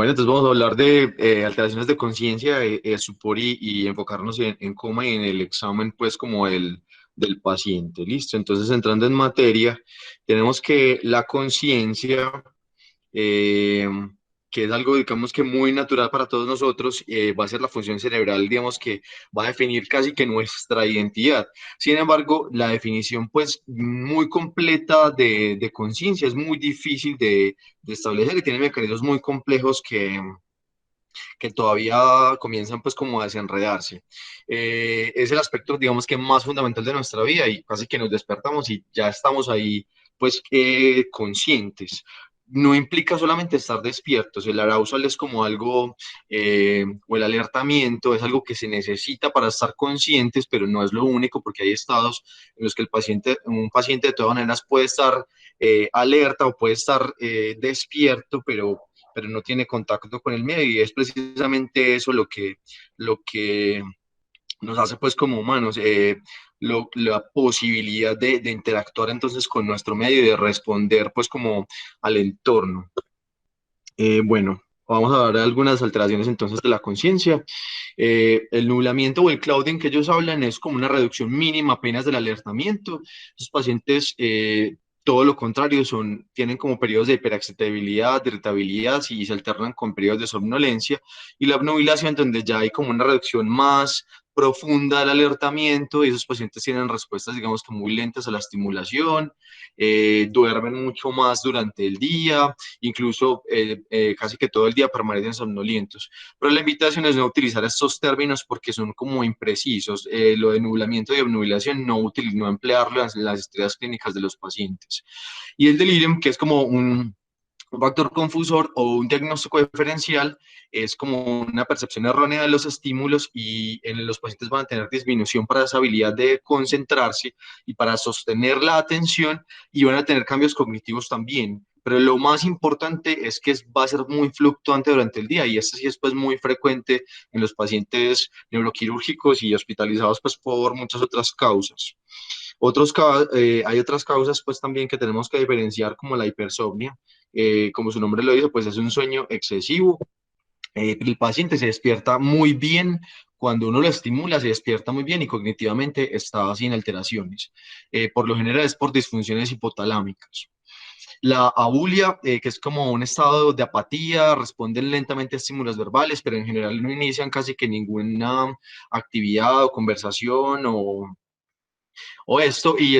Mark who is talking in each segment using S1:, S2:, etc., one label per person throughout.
S1: Bueno, entonces vamos a hablar de alteraciones de conciencia, stupor y enfocarnos en coma y en el examen, pues, como del paciente. Listo. Entonces, entrando en materia, tenemos que la conciencia, eh, que es algo, digamos que muy natural para todos nosotros, va a ser la función cerebral, digamos que va a definir casi que nuestra identidad. Sin embargo, la definición, pues, muy completa de conciencia es muy difícil de establecer y tiene mecanismos muy complejos que todavía comienzan pues como a desenredarse. Es el aspecto, digamos que más fundamental de nuestra vida y casi que nos despertamos y ya estamos ahí pues conscientes. No implica solamente estar despiertos, el arousal es como algo, o el alertamiento es algo que se necesita para estar conscientes, pero no es lo único porque hay estados en los que un paciente de todas maneras puede estar alerta o puede estar despierto, pero no tiene contacto con el medio y es precisamente eso lo que nos hace pues como humanos, la posibilidad de interactuar entonces con nuestro medio y de responder pues como al entorno. Bueno, vamos a ver algunas alteraciones entonces de la conciencia. El nublamiento o el clouding que ellos hablan es como una reducción mínima apenas del alertamiento. Los pacientes, todo lo contrario, tienen como periodos de hiperexcitabilidad, de irritabilidad y se alternan con periodos de somnolencia. Y la obnubilación, donde ya hay como una reducción más profunda del alertamiento y esos pacientes tienen respuestas, digamos que muy lentas a la estimulación, duermen mucho más durante el día, incluso casi que todo el día permanecen somnolientos. Pero la invitación es no utilizar estos términos porque son como imprecisos. Lo de nublamiento y obnubilación no emplearlo en las historias clínicas de los pacientes. Y el delirium, que es como un factor confusor o un diagnóstico diferencial, es como una percepción errónea de los estímulos y en los pacientes van a tener disminución para esa habilidad de concentrarse y para sostener la atención y van a tener cambios cognitivos también. Pero lo más importante es que va a ser muy fluctuante durante el día y esto sí es pues muy frecuente en los pacientes neuroquirúrgicos y hospitalizados pues por muchas otras causas. Hay otras causas pues también que tenemos que diferenciar como la hipersomnia. Como su nombre lo dice, pues es un sueño excesivo. El paciente se despierta muy bien, cuando uno lo estimula se despierta muy bien y cognitivamente está sin alteraciones. Por lo general es por disfunciones hipotalámicas. La abulia, que es como un estado de apatía, responden lentamente a estímulos verbales, pero en general no inician casi que ninguna actividad o conversación o esto, y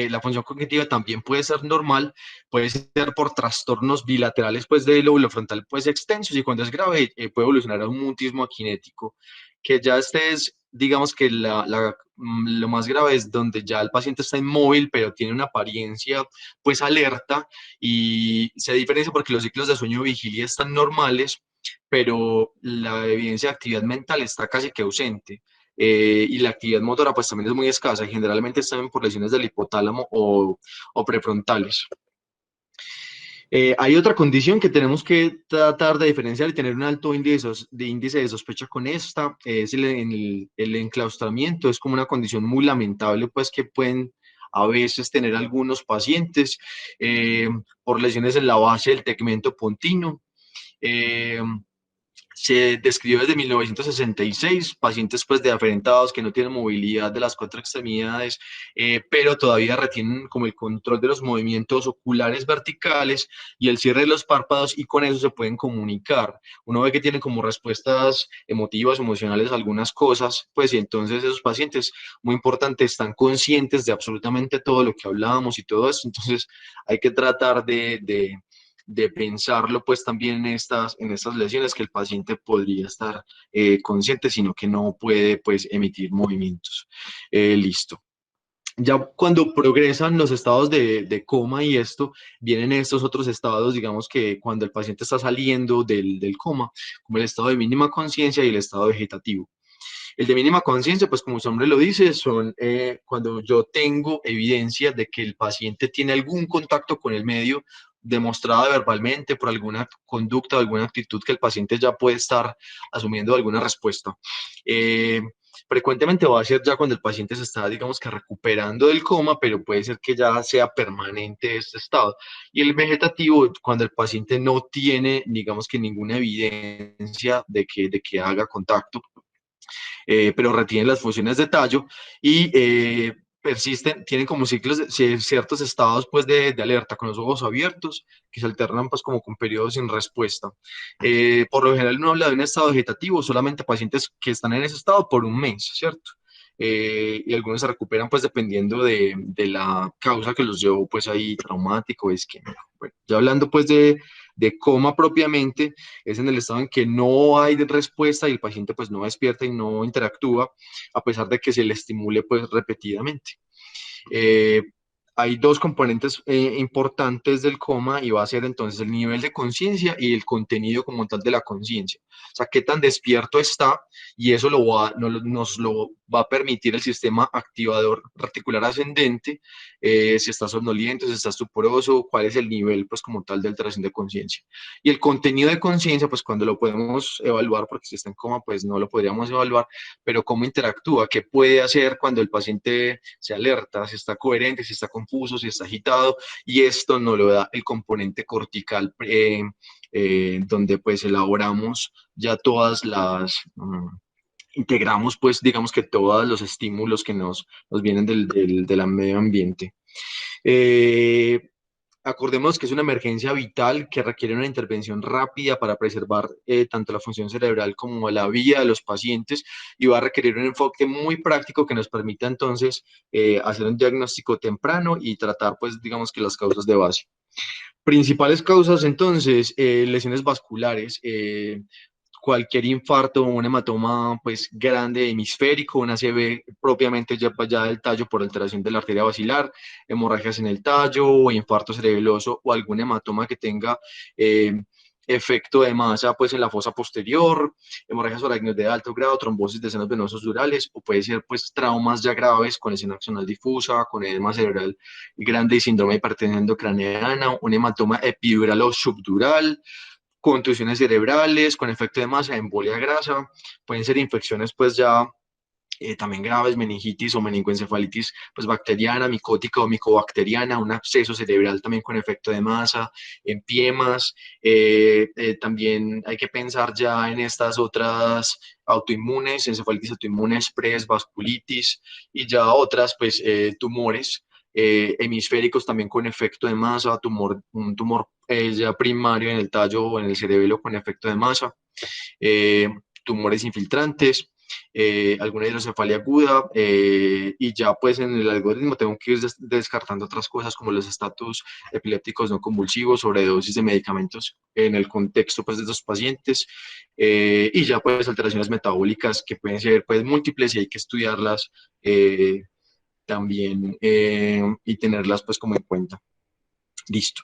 S1: la función cognitiva también puede ser normal, puede ser por trastornos bilaterales pues del lóbulo frontal pues extensos, y cuando es grave puede evolucionar a un mutismo akinético, que ya este es, digamos que lo más grave es donde ya el paciente está inmóvil, pero tiene una apariencia pues alerta, y se diferencia porque los ciclos de sueño vigilia están normales, pero la evidencia de actividad mental está casi que ausente, y la actividad motora pues también es muy escasa y generalmente están por lesiones del hipotálamo o prefrontales. Hay otra condición que tenemos que tratar de diferenciar y tener un alto índice de sospecha con esta, es el enclaustramiento. Es como una condición muy lamentable pues que pueden a veces tener algunos pacientes, eh, por lesiones en la base del tegmento pontino. Eh, Se describió desde 1966 pacientes pues de aferentados que no tienen movilidad de las cuatro extremidades, pero todavía retienen como el control de los movimientos oculares verticales y el cierre de los párpados y con eso se pueden comunicar. Uno ve que tienen como respuestas emotivas, emocionales, algunas cosas, pues y entonces esos pacientes, muy importante, están conscientes de absolutamente todo lo que hablábamos y todo eso, entonces hay que tratar de pensarlo pues también en estas lesiones que el paciente podría estar consciente, sino que no puede pues emitir movimientos. Listo. Ya cuando progresan los estados de coma y esto, vienen estos otros estados, digamos que cuando el paciente está saliendo del coma, como el estado de mínima conciencia y el estado vegetativo. El de mínima conciencia, pues como su nombre lo dice, son cuando yo tengo evidencia de que el paciente tiene algún contacto con el medio demostrada verbalmente por alguna conducta o alguna actitud que el paciente ya puede estar asumiendo alguna respuesta. Eh, Frecuentemente va a ser ya cuando el paciente se está, digamos que recuperando del coma, pero puede ser que ya sea permanente este estado. Y el vegetativo, cuando el paciente no tiene, digamos que ninguna evidencia de que haga contacto, pero retienen las funciones de tallo y persisten, tienen como ciclos, ciertos estados pues de alerta con los ojos abiertos que se alternan pues como con periodos sin respuesta. Por lo general uno habla de un estado vegetativo solamente pacientes que están en ese estado por un mes, ¿cierto? Y algunos se recuperan pues dependiendo de la causa que los llevó pues ahí traumático, isquémico. Bueno, ya hablando pues de coma propiamente, es en el estado en que no hay respuesta y el paciente pues no despierta y no interactúa a pesar de que se le estimule pues repetidamente. Eh, Hay dos componentes importantes del coma y va a ser entonces el nivel de conciencia y el contenido como tal de la conciencia. O sea, qué tan despierto está y eso nos lo va a permitir el sistema activador reticular ascendente, si está somnoliento, si está estuporoso, cuál es el nivel pues como tal de alteración de conciencia. Y el contenido de conciencia, pues cuando lo podemos evaluar, porque si está en coma, pues no lo podríamos evaluar, pero cómo interactúa, qué puede hacer cuando el paciente se alerta, si está coherente, si está confuso, si está agitado, y esto nos lo da el componente cortical, donde pues elaboramos ya todas integramos pues digamos que todos los estímulos que nos vienen del medio ambiente. Eh, Acordemos que es una emergencia vital que requiere una intervención rápida para preservar tanto la función cerebral como la vida de los pacientes y va a requerir un enfoque muy práctico que nos permita entonces hacer un diagnóstico temprano y tratar, pues, digamos que las causas de base. Principales causas, entonces, lesiones vasculares, cualquier infarto o un hematoma pues grande hemisférico, una ACV propiamente ya del tallo por alteración de la arteria basilar, hemorragias en el tallo o infarto cerebeloso o algún hematoma que tenga efecto de masa pues en la fosa posterior, hemorragias o arácnidos de alto grado, trombosis de senos venosos durales o puede ser pues traumas ya graves con lesión axonal difusa, con edema cerebral grande y síndrome de hipertensión endocraneana, un hematoma epidural o subdural, contusiones cerebrales con efecto de masa, embolia grasa, pueden ser infecciones pues ya también graves, meningitis o meningoencefalitis pues bacteriana, micótica o micobacteriana, un absceso cerebral también con efecto de masa, empiemas, también hay que pensar ya en estas otras autoinmunes, encefalitis autoinmune express, vasculitis y ya otras pues tumores hemisféricos también con efecto de masa, un tumor ya primario en el tallo o en el cerebelo con efecto de masa, eh, tumores infiltrantes, alguna hidrocefalia aguda y ya pues en el algoritmo tengo que ir descartando otras cosas como los estatus epilépticos no convulsivos, sobredosis de medicamentos en el contexto pues de estos pacientes y ya pues alteraciones metabólicas que pueden ser pues múltiples y hay que estudiarlas también y tenerlas pues como en cuenta. Listo.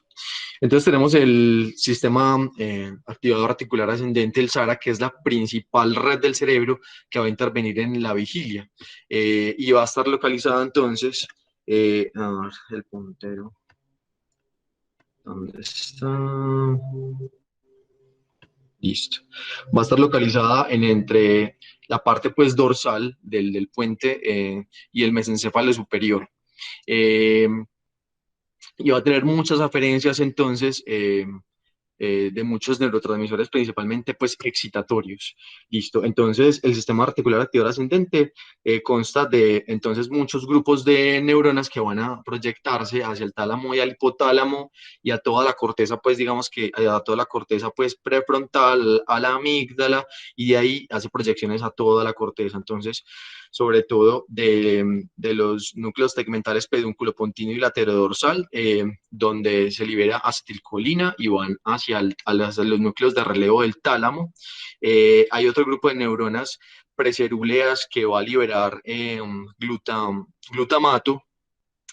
S1: Entonces tenemos el sistema activador reticular ascendente, el SARA, que es la principal red del cerebro que va a intervenir en la vigilia y va a estar localizada entonces, a ver, el puntero, ¿dónde está? Listo. Va a estar localizada entre la parte pues dorsal del puente y el mesencéfalo superior. Eh, y va a tener muchas aferencias entonces de muchos neurotransmisores, principalmente pues excitatorios. Listo. Entonces, el sistema reticular activador ascendente consta de entonces muchos grupos de neuronas que van a proyectarse hacia el tálamo y al hipotálamo y a toda la corteza, pues digamos que a toda la corteza pues prefrontal, a la amígdala y de ahí hace proyecciones a toda la corteza. Entonces, sobre todo de los núcleos tegmentales pedúnculo-pontino y laterodorsal, donde se libera acetilcolina y van hacia los núcleos de relevo del tálamo. Hay otro grupo de neuronas precerúleas que va a liberar glutamato.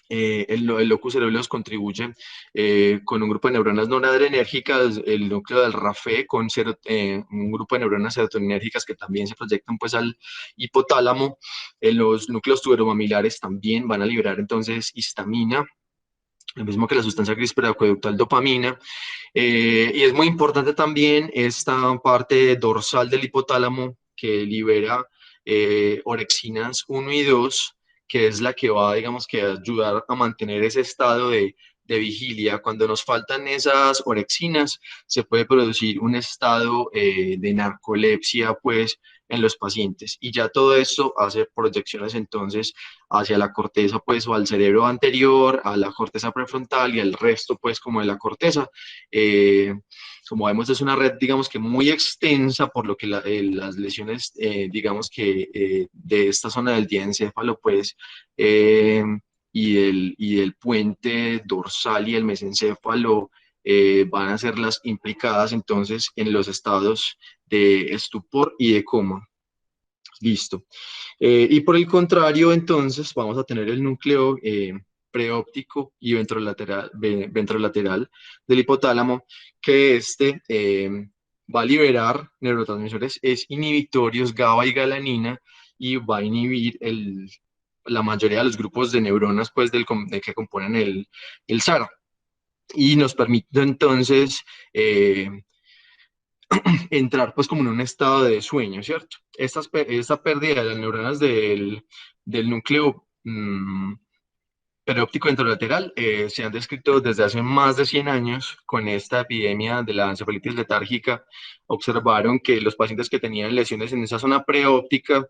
S1: El locus ceruleus contribuye con un grupo de neuronas noradrenérgicas, el núcleo del RAFE con un grupo de neuronas serotoninérgicas que también se proyectan pues al hipotálamo. Los núcleos tuberomamilares también van a liberar entonces histamina, lo mismo que la sustancia gris periacueductal dopamina. Y es muy importante también esta parte dorsal del hipotálamo que libera orexinas 1 y 2, que es la que va, digamos, que a ayudar a mantener ese estado de vigilia. Cuando nos faltan esas orexinas, se puede producir un estado de narcolepsia, pues, en los pacientes. Y ya todo esto hace proyecciones entonces hacia la corteza, pues, o al cerebro anterior, a la corteza prefrontal y al resto, pues, como de la corteza. Eh, Como vemos, es una red, digamos que muy extensa, por lo que las lesiones, digamos que de esta zona del diencéfalo, pues, eh, y del puente dorsal y el mesencéfalo van a ser las implicadas entonces en los estados de estupor y de coma. Listo. Y por el contrario, entonces, vamos a tener el núcleo preóptico y ventrolateral del hipotálamo, que va a liberar neurotransmisores es inhibitorios, GABA y galanina, y va a inhibir la mayoría de los grupos de neuronas, pues, que componen el SARA. Y nos permite entonces entrar pues como en un estado de sueño, ¿cierto? Esta pérdida de las neuronas del núcleo perióptico ventrolateral se han descrito desde hace más de 100 años. Con esta epidemia de la encefalitis letárgica, observaron que los pacientes que tenían lesiones en esa zona preóptica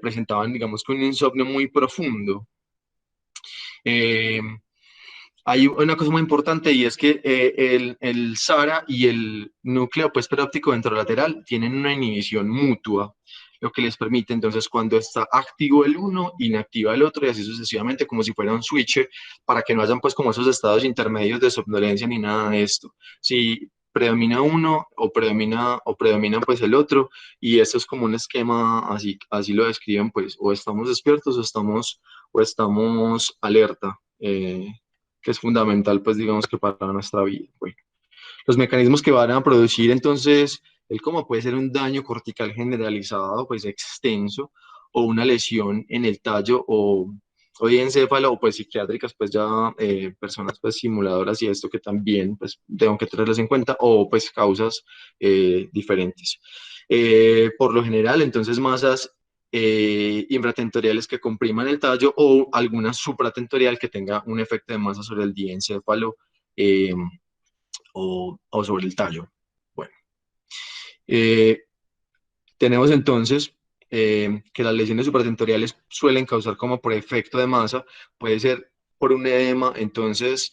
S1: presentaban, digamos, que un insomnio muy profundo. Eh, Hay una cosa muy importante, y es que el SARA y el núcleo pues, perióptico ventrolateral tienen una inhibición mutua, lo que les permite entonces, cuando está activo el uno, inactiva el otro, y así sucesivamente, como si fuera un switch, para que no hayan pues como esos estados intermedios de somnolencia ni nada de esto. Si predomina uno o predomina pues el otro, y eso es como un esquema, así lo describen, pues o estamos despiertos o estamos alerta. Que es fundamental, pues digamos que para nuestra vida. Bueno, los mecanismos que van a producir entonces el coma puede ser un daño cortical generalizado, pues extenso, o una lesión en el tallo o de encéfalo, o pues psiquiátricas, pues ya personas pues simuladoras y esto que también pues tengo que tenerlas en cuenta, o pues causas diferentes. Por lo general, entonces masas infratentoriales que compriman el tallo, o alguna supratentorial que tenga un efecto de masa sobre el diencéfalo eh, o sobre el tallo. Bueno, eh, tenemos entonces que las lesiones supratentoriales suelen causar como por efecto de masa, puede ser por un edema, entonces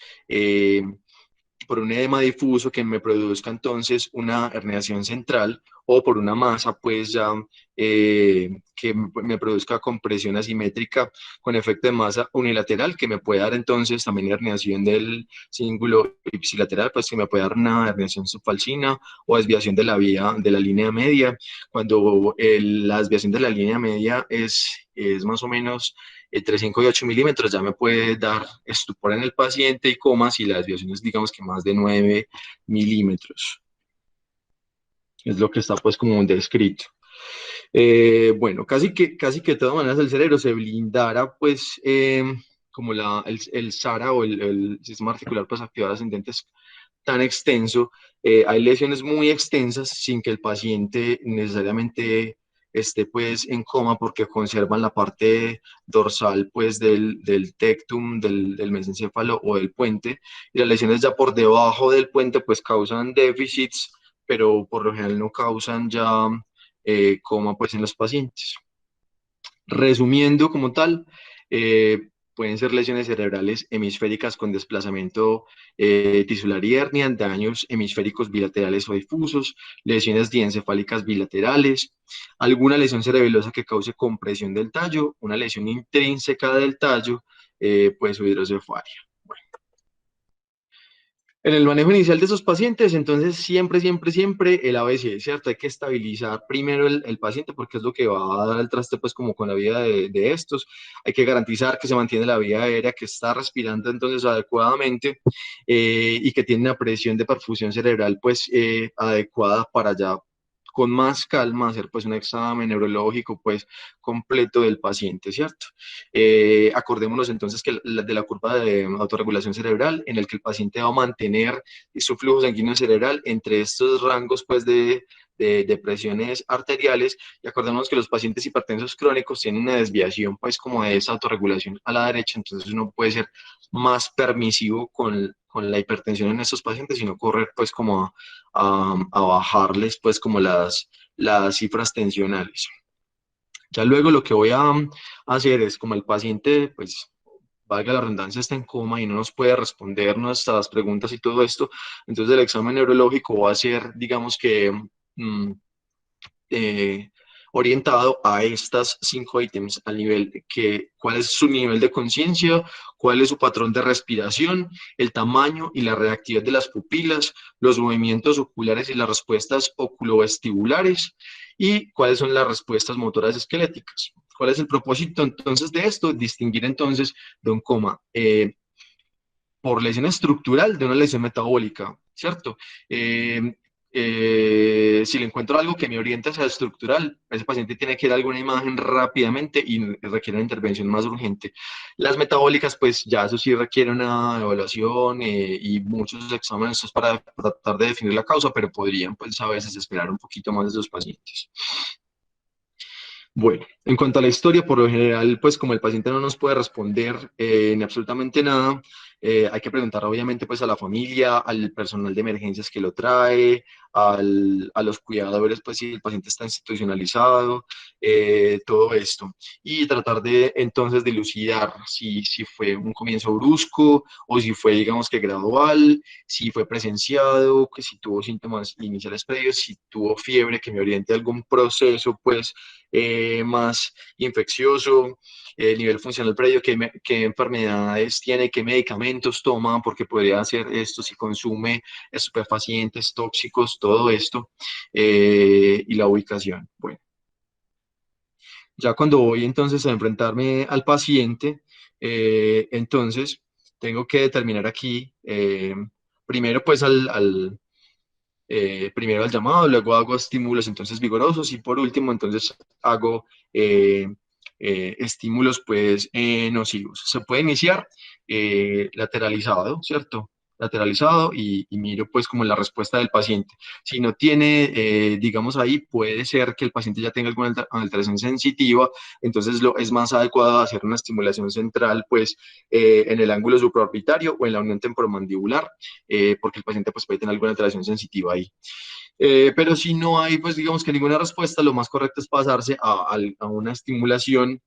S1: por un edema difuso que me produzca entonces una herniación central, o por una masa pues ya que me produzca compresión asimétrica con efecto de masa unilateral, que me puede dar entonces también herniación del cíngulo ipsilateral, pues que me puede dar una herniación subfalcina o desviación de la vía de la línea media. Cuando la desviación de la línea media es más o menos entre 5 y 8 milímetros, ya me puede dar estupor en el paciente y coma si la desviación es, digamos, que más de 9 milímetros. Es lo que está pues como descrito. Bueno, casi que de todas maneras el cerebro se blindara pues como el SARA o el sistema articular pues activado ascendente es tan extenso. Hay lesiones muy extensas sin que el paciente necesariamente esté pues en coma, porque conservan la parte dorsal pues del tectum, del mesencéfalo o del puente, y las lesiones ya por debajo del puente pues causan déficits, pero por lo general no causan ya coma pues en los pacientes. Resumiendo como tal, pueden ser lesiones cerebrales hemisféricas con desplazamiento tisular y hernia, daños hemisféricos bilaterales o difusos, lesiones diencefálicas bilaterales, alguna lesión cerebelosa que cause compresión del tallo, una lesión intrínseca del tallo, pues o hidrocefalia. En el manejo inicial de esos pacientes, entonces siempre el ABC, ¿cierto? Hay que estabilizar primero el paciente, porque es lo que va a dar el traste pues como con la vida de estos. Hay que garantizar que se mantiene la vía aérea, que está respirando entonces adecuadamente y que tiene una presión de perfusión cerebral pues adecuada, para ya con más calma hacer pues un examen neurológico pues completo del paciente, ¿cierto? Acordémonos entonces que de la curva de autorregulación cerebral, en el que el paciente va a mantener su flujo sanguíneo cerebral entre estos rangos pues de presiones arteriales, y acordémonos que los pacientes hipertensos crónicos tienen una desviación pues como de esa autorregulación a la derecha, entonces uno puede ser más permisivo con la hipertensión en estos pacientes y no correr pues como a bajarles pues como las cifras tensionales. Ya luego lo que voy a hacer es, como el paciente, pues, valga la redundancia, está en coma y no nos puede responder nuestras preguntas y todo esto, entonces el examen neurológico va a ser, digamos que, mm, eh, orientado a estas 5 ítems, al nivel de que, cuál es su nivel de conciencia, cuál es su patrón de respiración, el tamaño y la reactividad de las pupilas, los movimientos oculares y las respuestas oculovestibulares, y cuáles son las respuestas motoras esqueléticas. ¿Cuál es el propósito entonces de esto? Distinguir entonces de un coma por lesión estructural de una lesión metabólica, ¿cierto? Eh, si le encuentro algo que me oriente hacia estructural, ese paciente tiene que dar alguna imagen rápidamente y requiere una intervención más urgente. Las metabólicas, pues ya eso sí requiere una evaluación y muchos exámenes para tratar de definir la causa, pero podrían pues a veces esperar un poquito más de esos pacientes. Bueno, en cuanto a la historia, por lo general, pues como el paciente no nos puede responder ni absolutamente nada, hay que preguntar obviamente pues a la familia, al personal de emergencias que lo trae, a los cuidadores, pues si el paciente está institucionalizado, todo esto. Y tratar de entonces dilucidar si fue un comienzo brusco o si fue, digamos que gradual, si fue presenciado, que si tuvo síntomas iniciales previos, si tuvo fiebre, que me oriente a algún proceso, pues más infeccioso, el nivel funcional previo, qué enfermedades tiene, qué medicamentos toma, porque podría hacer esto si consume estupefacientes, tóxicos, todo esto, y la ubicación. Bueno, ya cuando voy entonces a enfrentarme al paciente, entonces tengo que determinar aquí, primero pues primero al llamado, luego hago estímulos entonces vigorosos y por último entonces hago eh, estímulos pues nocivos. Se puede iniciar lateralizado, ¿cierto? Lateralizado y miro pues como la respuesta del paciente. Si no tiene, digamos ahí, puede ser que el paciente ya tenga alguna alteración sensitiva, entonces es más adecuado hacer una estimulación central pues en el ángulo supraorbitario o en la unión temporomandibular porque el paciente pues, puede tener alguna alteración sensitiva ahí. Pero si no hay, pues digamos que ninguna respuesta, lo más correcto es pasarse a una estimulación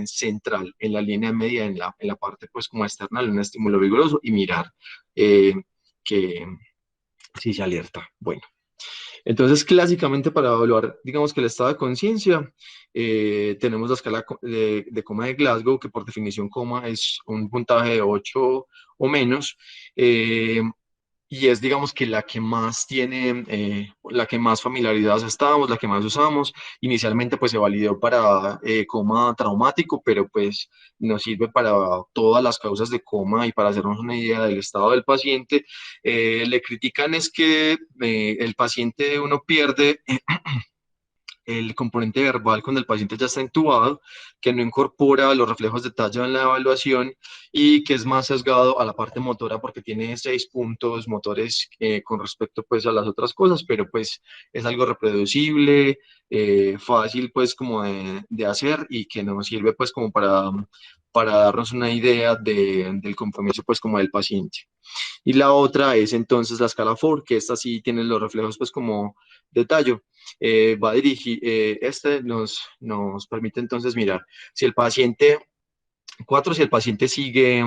S1: central, en la línea media, en la parte pues como externa, un estímulo vigoroso y mirar eh, que si se alerta. Bueno, entonces clásicamente para evaluar, digamos que el estado de conciencia, tenemos la escala de coma de Glasgow, que por definición coma es un puntaje de 8 o menos. Y es, digamos, que la que más tiene, la que más familiarizados estamos, la que más usamos. Inicialmente, pues se validó para coma traumático, pero pues nos sirve para todas las causas de coma y para hacernos una idea del estado del paciente. Le critican es que el paciente uno pierde el componente verbal cuando el paciente ya está intubado, que no incorpora los reflejos de tallo en la evaluación y que es más sesgado a la parte motora porque tiene 6 puntos motores con respecto pues a las otras cosas, pero pues es algo reproducible, fácil pues como de hacer y que nos sirve pues como para darnos una idea del compromiso pues como del paciente. Y la otra es entonces la escala Ford, que esta sí tiene los reflejos pues como de tallo. Va a dirigir, este nos permite entonces mirar si el paciente, 4, si el paciente sigue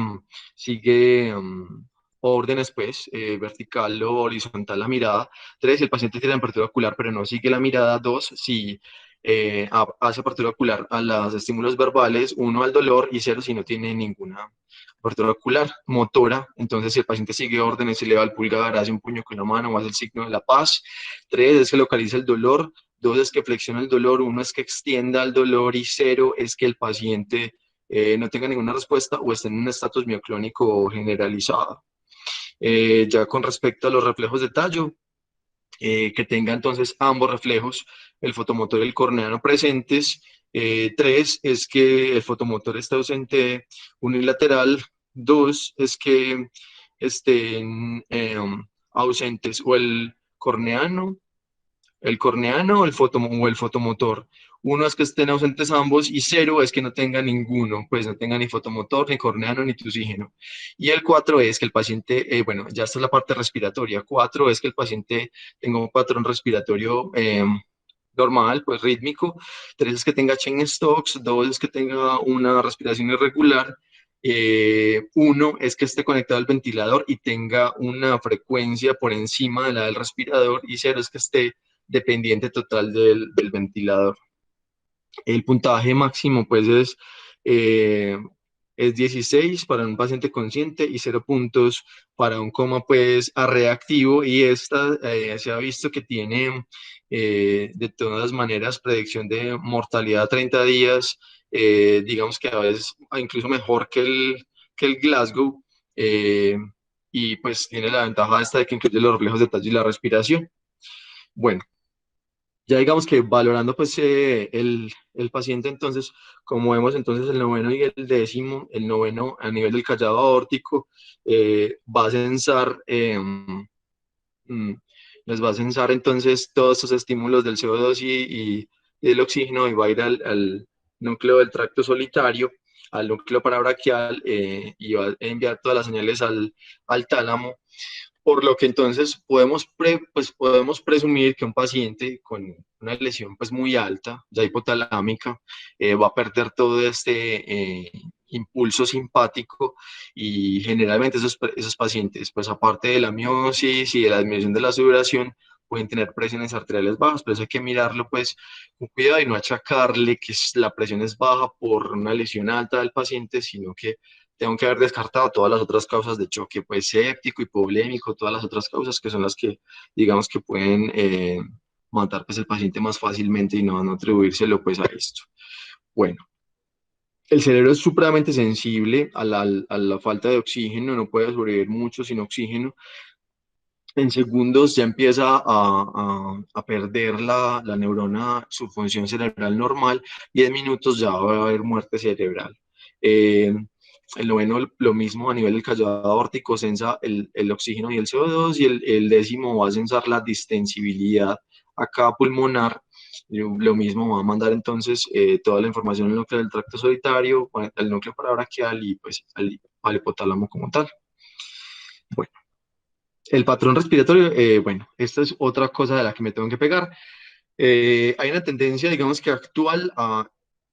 S1: órdenes, pues, vertical o horizontal la mirada. 3, si el paciente tiene apertura ocular pero no sigue la mirada. 2, si hace apertura ocular a los estímulos verbales. 1, al dolor. Y 0, si no tiene ninguna apertura ocular. Motora, entonces si el paciente sigue órdenes, se le va el pulgar, hace un puño con la mano o hace el signo de la paz. 3, es que localiza el dolor. 2, es que flexiona el dolor. 1, es que extienda el dolor. Y 0, es que el paciente no tenga ninguna respuesta o esté en un estatus mioclónico generalizado. Ya con respecto a los reflejos de tallo, que tenga entonces ambos reflejos, el fotomotor y el corneano presentes. 3 es que el fotomotor esté ausente unilateral. 2 es que estén ausentes o el corneano el corneano o el fotomotor. Uno es que estén ausentes ambos y cero es que no tenga ninguno, pues no tenga ni fotomotor, ni corneano, ni oxígeno. Y el cuatro es que el paciente, bueno, ya está la parte respiratoria. Cuatro es que el paciente tenga un patrón respiratorio normal, pues rítmico. Tres es que tenga Cheyne-Stokes. Dos es que tenga una respiración irregular. Uno es que esté conectado al ventilador y tenga una frecuencia por encima de la del respirador. Y cero es que esté dependiente total del ventilador. El puntaje máximo, pues, eh, es 16 para un paciente consciente y 0 puntos para un coma, pues, a reactivo. Y esta se ha visto que tiene, de todas maneras, predicción de mortalidad a 30 días, digamos que a veces incluso mejor que el Glasgow. eh, y pues tiene la ventaja esta de que incluye los reflejos de tallo y la respiración. Bueno, ya digamos que valorando pues el paciente, entonces, como vemos entonces el noveno y el décimo, el noveno a nivel del callado aórtico va a censar, mm, les va a censar entonces todos estos estímulos del CO2 y del oxígeno y va a ir al núcleo del tracto solitario, al núcleo parabraquial y va a enviar todas las señales al tálamo, por lo que entonces pues podemos presumir que un paciente con una lesión pues muy alta, ya hipotalámica, va a perder todo este impulso simpático y generalmente esos pacientes, pues aparte de la miosis y de la disminución de la sudoración, pueden tener presiones arteriales bajas, pero eso hay que mirarlo pues con cuidado y no achacarle que la presión es baja por una lesión alta del paciente, sino que tengo que haber descartado todas las otras causas de choque, pues séptico, hipovolémico, todas las otras causas que son las que, digamos, que pueden matar pues el paciente más fácilmente y no atribuírselo pues a esto. Bueno, el cerebro es supremamente sensible a la falta de oxígeno, no puede sobrevivir mucho sin oxígeno. En segundos ya empieza a perder la neurona su función cerebral normal y en minutos ya va a haber muerte cerebral. Eh, el noveno, lo mismo a nivel del callado aórtico, sensa el oxígeno y el CO2 y el décimo va a sensar la distensibilidad acá pulmonar. Lo mismo va a mandar entonces toda la información al núcleo del tracto solitario, al núcleo parabraquial y pues al hipotálamo como tal. Bueno. El patrón respiratorio, bueno, esta es otra cosa de la que me tengo que pegar. Hay una tendencia, digamos que actual,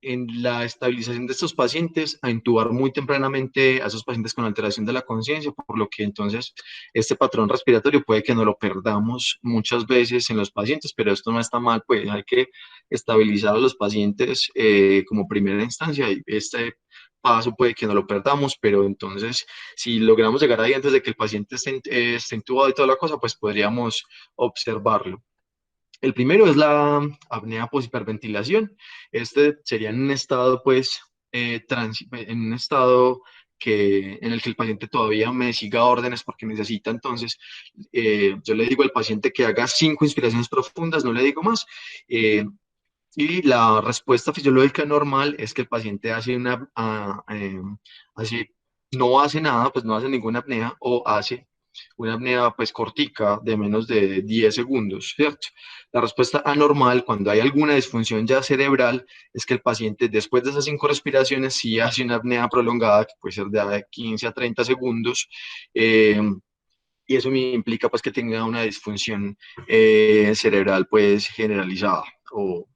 S1: en la estabilización de estos pacientes a intubar muy tempranamente a esos pacientes con alteración de la conciencia, por lo que entonces este patrón respiratorio puede que no lo perdamos muchas veces en los pacientes, pero esto no está mal, pues hay que estabilizar a los pacientes como primera instancia y este paso puede que no lo perdamos, pero entonces si logramos llegar ahí antes de que el paciente esté intubado y toda la cosa, pues podríamos observarlo. El primero es la apnea poshiperventilación. Este sería en un estado, pues, en un estado en el que el paciente todavía me siga órdenes porque necesita. Entonces, yo le digo al paciente que haga 5 inspiraciones profundas, no le digo más. Eh, y la respuesta fisiológica normal es que el paciente hace así, no hace nada, pues no hace ninguna apnea o hace una apnea pues cortica de menos de 10 segundos, ¿cierto? La respuesta anormal cuando hay alguna disfunción ya cerebral es que el paciente después de esas 5 respiraciones sí hace una apnea prolongada que puede ser de 15 a 30 segundos. Y eso me implica pues que tenga una disfunción cerebral pues generalizada o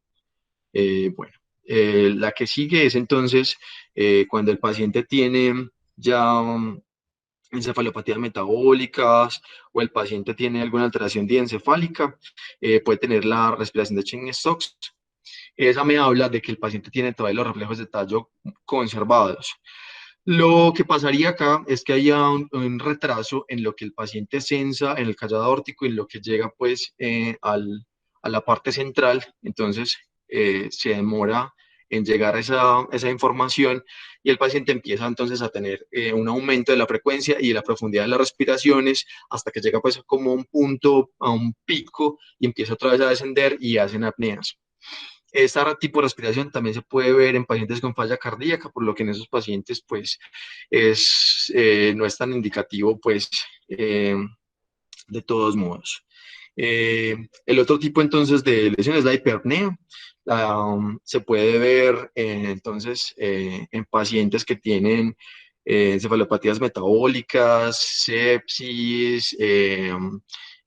S1: bueno, la que sigue es entonces cuando el paciente tiene ya encefalopatías metabólicas o el paciente tiene alguna alteración diencefálica, puede tener la respiración de Cheyne-Stokes. Esa me habla de que el paciente tiene todavía los reflejos de tallo conservados. Lo que pasaría acá es que haya un retraso en lo que el paciente sensa en el callado aórtico y en lo que llega pues a la parte central. Entonces se demora en llegar a esa información y el paciente empieza entonces a tener un aumento de la frecuencia y de la profundidad de las respiraciones hasta que llega pues como a un punto, a un pico y empieza otra vez a descender y hacen apneas. Este tipo de respiración también se puede ver en pacientes con falla cardíaca, por lo que en esos pacientes pues no es tan indicativo pues de todos modos. El otro tipo entonces de lesión es la hiperpnea. Se puede ver entonces en pacientes que tienen encefalopatías metabólicas, sepsis,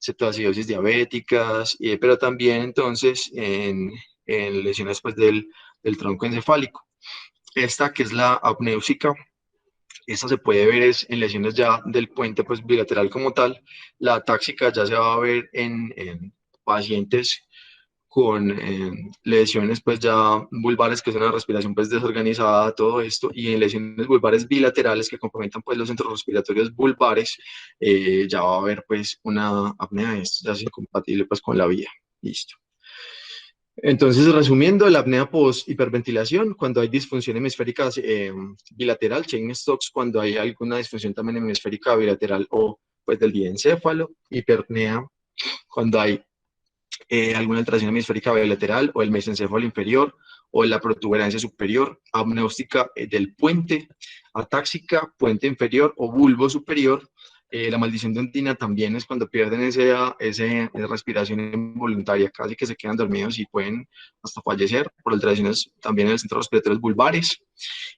S1: cetoacidosis diabéticas, pero también entonces en lesiones pues, del tronco encefálico. Esta que es la apnéusica, esta se puede ver es en lesiones ya del puente pues, bilateral como tal. La atáxica ya se va a ver en pacientes con lesiones pues ya vulvares, que es una respiración pues desorganizada, todo esto, y en lesiones vulvares bilaterales que comprometan pues los centros respiratorios vulvares, ya va a haber pues una apnea, esto ya es incompatible pues con la vida. Listo. Entonces, resumiendo, la apnea post-hiperventilación, cuando hay disfunción hemisférica bilateral, chain stocks, cuando hay alguna disfunción también hemisférica bilateral o pues del diencéfalo, hiperpnea, cuando hay alguna alteración hemisférica bilateral o el mesencéfalo inferior o la protuberancia superior, apneústica del puente, atáxica, puente inferior o bulbo superior. La maldición de Ondina también es cuando pierden esa respiración involuntaria, casi que se quedan dormidos y pueden hasta fallecer por alteraciones también en el centro respiratorios vulvares.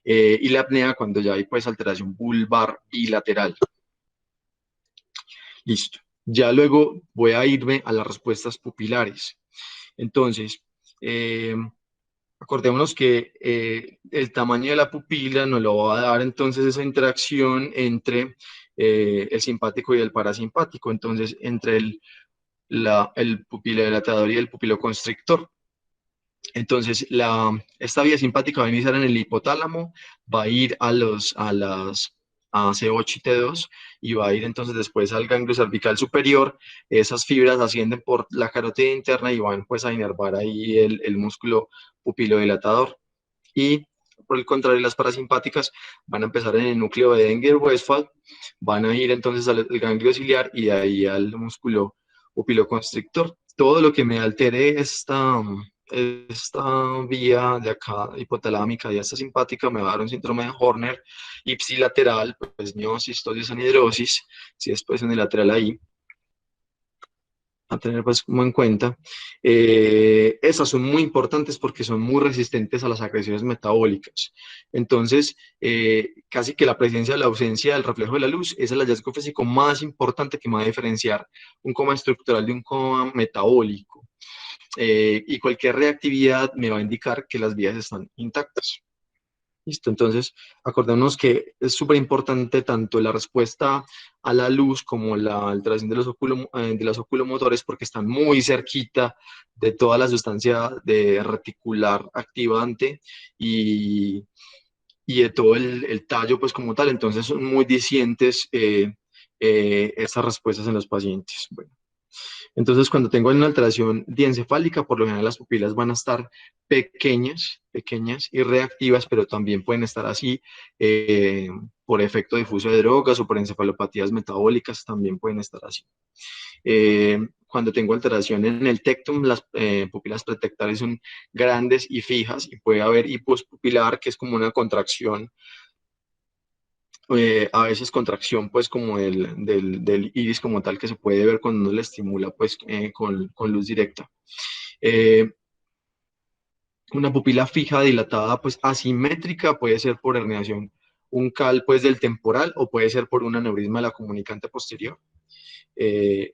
S1: Y la apnea cuando ya hay pues alteración vulvar bilateral. Listo. Ya luego voy a irme a las respuestas pupilares. Entonces, eh, acordémonos que el tamaño de la pupila nos lo va a dar entonces esa interacción entre el simpático y el parasimpático, entonces entre el pupilodilatador y el pupiloconstrictor. Entonces, esta vía simpática va a iniciar en el hipotálamo, va a ir a C8 y T2 y va a ir entonces después al ganglio cervical superior. Esas fibras ascienden por la carótida interna y van pues a inervar ahí el músculo pupilodilatador. Y por el contrario, las parasimpáticas van a empezar en el núcleo de Enger-Westphal, van a ir entonces al ganglio ciliar y de ahí al músculo pupiloconstrictor. Todo lo que me altere esta vía de acá hipotalámica y esta simpática me va a dar un síndrome de Horner ipsilateral, pues miosis, tosis, anhidrosis, si después unilateral ahí, a tener pues como en cuenta. Esas son muy importantes porque son muy resistentes a las agresiones metabólicas. Entonces, casi que la presencia o la ausencia del reflejo de la luz es el hallazgo físico más importante que me va a diferenciar un coma estructural de un coma metabólico. Y cualquier reactividad me va a indicar que las vías están intactas. Listo, entonces acordémonos que es súper importante tanto la respuesta a la luz como la alteración de los oculomotores porque están muy cerquita de toda la sustancia de reticular activante y, y de todo el tallo pues como tal, entonces son muy discientes estas respuestas en los pacientes. Bueno. Entonces, cuando tengo una alteración diencefálica, por lo general las pupilas van a estar pequeñas y reactivas, pero también pueden estar así por efecto difuso de drogas o por encefalopatías metabólicas, también pueden estar así. Cuando tengo alteración en el tectum, las pupilas pretectales son grandes y fijas y puede haber hipospupilar, que es como una contracción a veces contracción pues como del iris como tal que se puede ver cuando uno le estimula pues con luz directa. Eh, una pupila fija dilatada pues asimétrica puede ser por herniación uncal pues del temporal o puede ser por un aneurisma de la comunicante posterior.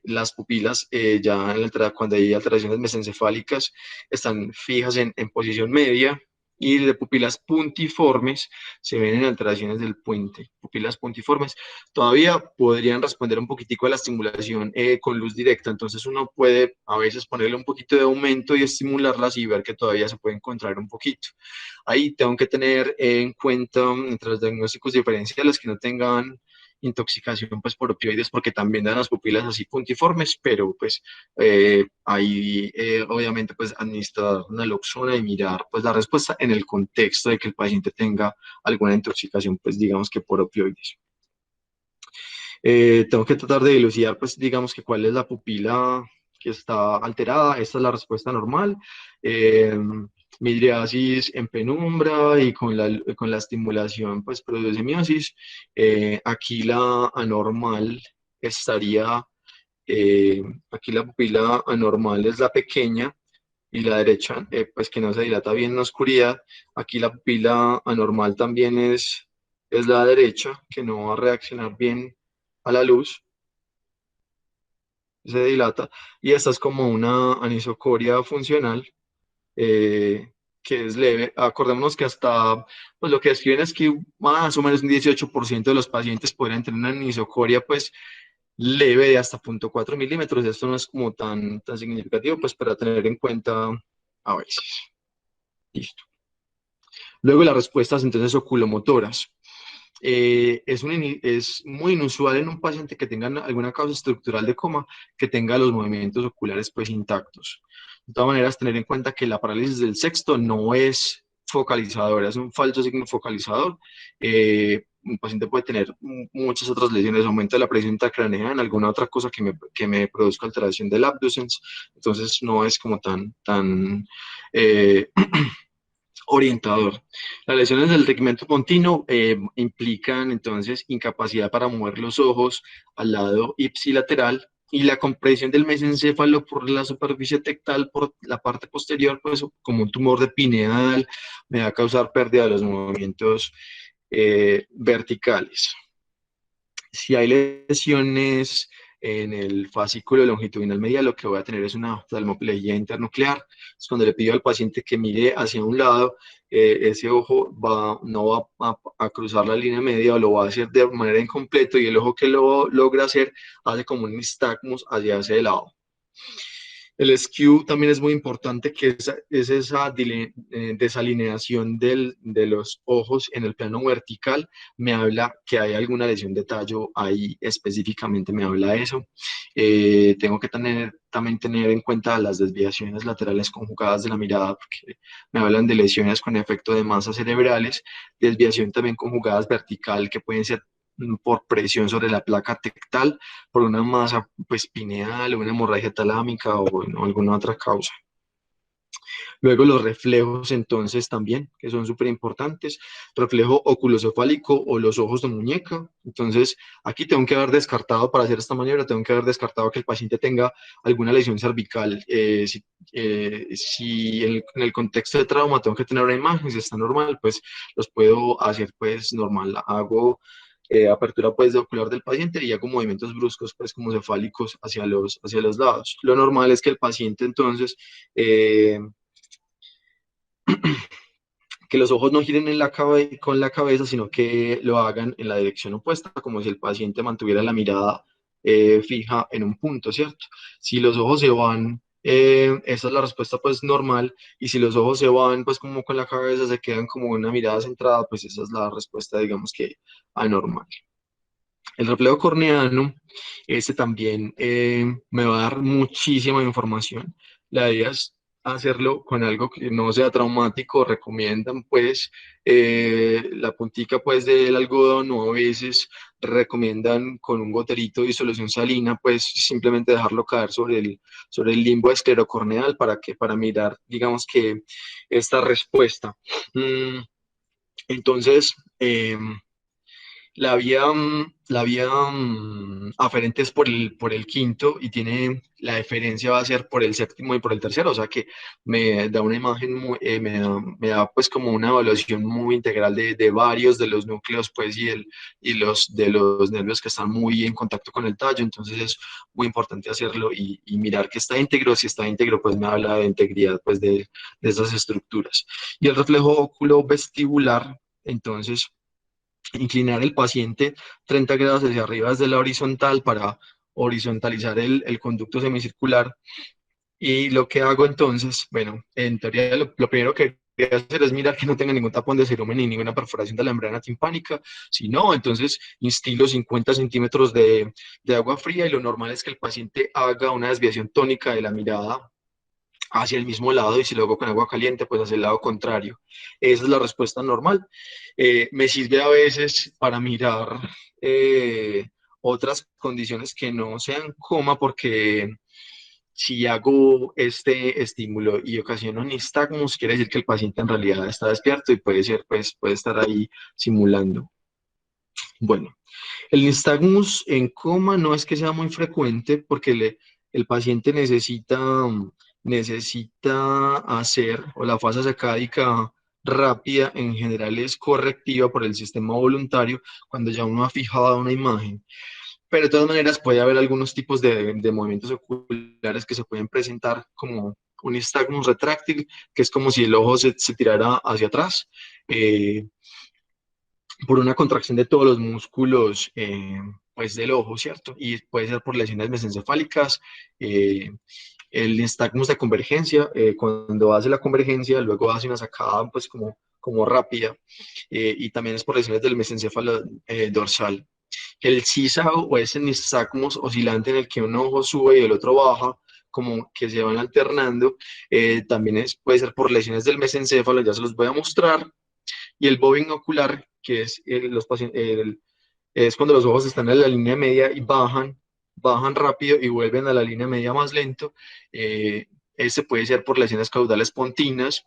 S1: Las pupilas ya cuando hay alteraciones mesencefálicas están fijas en posición media y de pupilas puntiformes se ven en alteraciones del puente. Pupilas puntiformes todavía podrían responder un poquitico a la estimulación con luz directa, entonces uno puede a veces ponerle un poquito de aumento y estimularlas y ver que todavía se puede encontrar un poquito. Ahí tengo que tener en cuenta entre los diagnósticos diferenciales que no tengan intoxicación pues por opioides porque también dan las pupilas así puntiformes, pero pues ahí obviamente pues administrar naloxona y mirar pues la respuesta en el contexto de que el paciente tenga alguna intoxicación pues digamos que por opioides. Tengo que tratar de dilucidar pues digamos que cuál es la pupila que está alterada, esta es la respuesta normal. Midriasis en penumbra y con la estimulación pues produce miosis. Aquí la anormal estaría Aquí la pupila anormal es la pequeña y la derecha, pues que no se dilata bien en la oscuridad. Aquí la pupila anormal también es la derecha, que no va a reaccionar bien a la luz, se dilata. Y esta es como una anisocoria funcional, eh, que es leve. Acordémonos que hasta, pues lo que escriben es que más o menos un 18% de los pacientes podrían tener una anisocoria, pues leve de hasta 0,4 milímetros. Esto no es como tan significativo, pues para tener en cuenta a veces. Listo. Luego las respuestas entonces oculomotoras. Es muy inusual en un paciente que tenga alguna causa estructural de coma que tenga los movimientos oculares pues intactos. De todas maneras, tener en cuenta que la parálisis del sexto no es focalizadora, es un falso signo focalizador. Un paciente puede tener muchas otras lesiones, aumento de la presión intracraneal, alguna otra cosa que me produzca alteración del abducens, entonces no es como tan eh, orientador. Las lesiones del tegmento continuo implican entonces incapacidad para mover los ojos al lado ipsilateral, y la compresión del mesencéfalo por la superficie tectal por la parte posterior, pues como un tumor de pineal, me va a causar pérdida de los movimientos verticales. Si hay lesiones en el fascículo longitudinal medial, lo que voy a tener es una oftalmoplegia internuclear. Es cuando le pido al paciente que mire hacia un lado, ese ojo no va a cruzar la línea media, o lo va a hacer de manera incompleta, y el ojo que lo logra hacer hace como un nistagmus hacia ese lado. El skew también es muy importante, que es esa desalineación de los ojos en el plano vertical. Me habla que hay alguna lesión de tallo ahí, específicamente me habla de eso. Tengo que también tener en cuenta las desviaciones laterales conjugadas de la mirada, porque me hablan de lesiones con efecto de masas cerebrales, desviación también conjugadas vertical, que pueden ser por presión sobre la placa tectal, por una masa pues pineal, o una hemorragia talámica, o no, alguna otra causa. Luego los reflejos entonces también, que son súper importantes, reflejo oculocefálico o los ojos de muñeca. Entonces aquí tengo que haber descartado, para hacer esta maniobra, tengo que haber descartado que el paciente tenga alguna lesión cervical. Si en el contexto de trauma tengo que tener una imagen, si está normal, pues los puedo hacer pues normal. Hago apertura pues de ocular del paciente y hago movimientos bruscos pues como cefálicos hacia los lados. Lo normal es que el paciente entonces que los ojos no giren con la cabeza, sino que lo hagan en la dirección opuesta, como si el paciente mantuviera la mirada fija en un punto, ¿cierto? Si los ojos se van, esa es la respuesta pues normal, y si los ojos se van pues como con la cabeza, se quedan como una mirada centrada, pues esa es la respuesta, digamos que anormal. El reflejo corneano, este también me va a dar muchísima información. La idea es hacerlo con algo que no sea traumático. Recomiendan pues la puntica pues del algodón, o a veces recomiendan con un goterito de disolución salina, pues simplemente dejarlo caer sobre el limbo esclerocorneal, para mirar, digamos que esta respuesta. Entonces, la vía aferente es por el quinto, y tiene la deferencia va a ser por el séptimo y por el tercero, o sea que me da una imagen, me da pues como una evaluación muy integral de varios de los núcleos pues y de los nervios que están muy en contacto con el tallo. Entonces es muy importante hacerlo y mirar que está íntegro. Si está íntegro, pues me habla de integridad pues de esas estructuras. Y el reflejo óculo vestibular, entonces inclinar el paciente 30 grados hacia arriba desde la horizontal para horizontalizar el conducto semicircular. Y lo que hago entonces, bueno, en teoría lo primero que voy a hacer es mirar que no tenga ningún tapón de cerumen ni ninguna perforación de la membrana timpánica. Si no, entonces instilo 50 centímetros de agua fría, y lo normal es que el paciente haga una desviación tónica de la mirada hacia el mismo lado, y si lo hago con agua caliente, pues hacia el lado contrario. Esa es la respuesta normal. Me sirve a veces para mirar otras condiciones que no sean coma, porque si hago este estímulo y ocasiono nistagmus, quiere decir que el paciente en realidad está despierto y puede estar ahí simulando. Bueno, el nistagmus en coma no es que sea muy frecuente porque el paciente necesita hacer, o la fase sacádica rápida en general es correctiva por el sistema voluntario cuando ya uno ha fijado una imagen. Pero de todas maneras puede haber algunos tipos de movimientos oculares que se pueden presentar como un nistagmus retráctil, que es como si el ojo se tirara hacia atrás. Por una contracción de todos los músculos pues del ojo, ¿cierto? Y puede ser por lesiones mesencefálicas, eh, el nistagmus de convergencia, cuando hace la convergencia, luego hace una sacada pues como rápida, y también es por lesiones del mesencéfalo dorsal. El CISA o ese nistagmus oscilante en el que un ojo sube y el otro baja, como que se van alternando, también puede ser por lesiones del mesencéfalo, ya se los voy a mostrar, y el bobbing ocular, que es, es cuando los ojos están en la línea media y bajan rápido y vuelven a la línea media más lento. Este puede ser por lesiones caudales pontinas,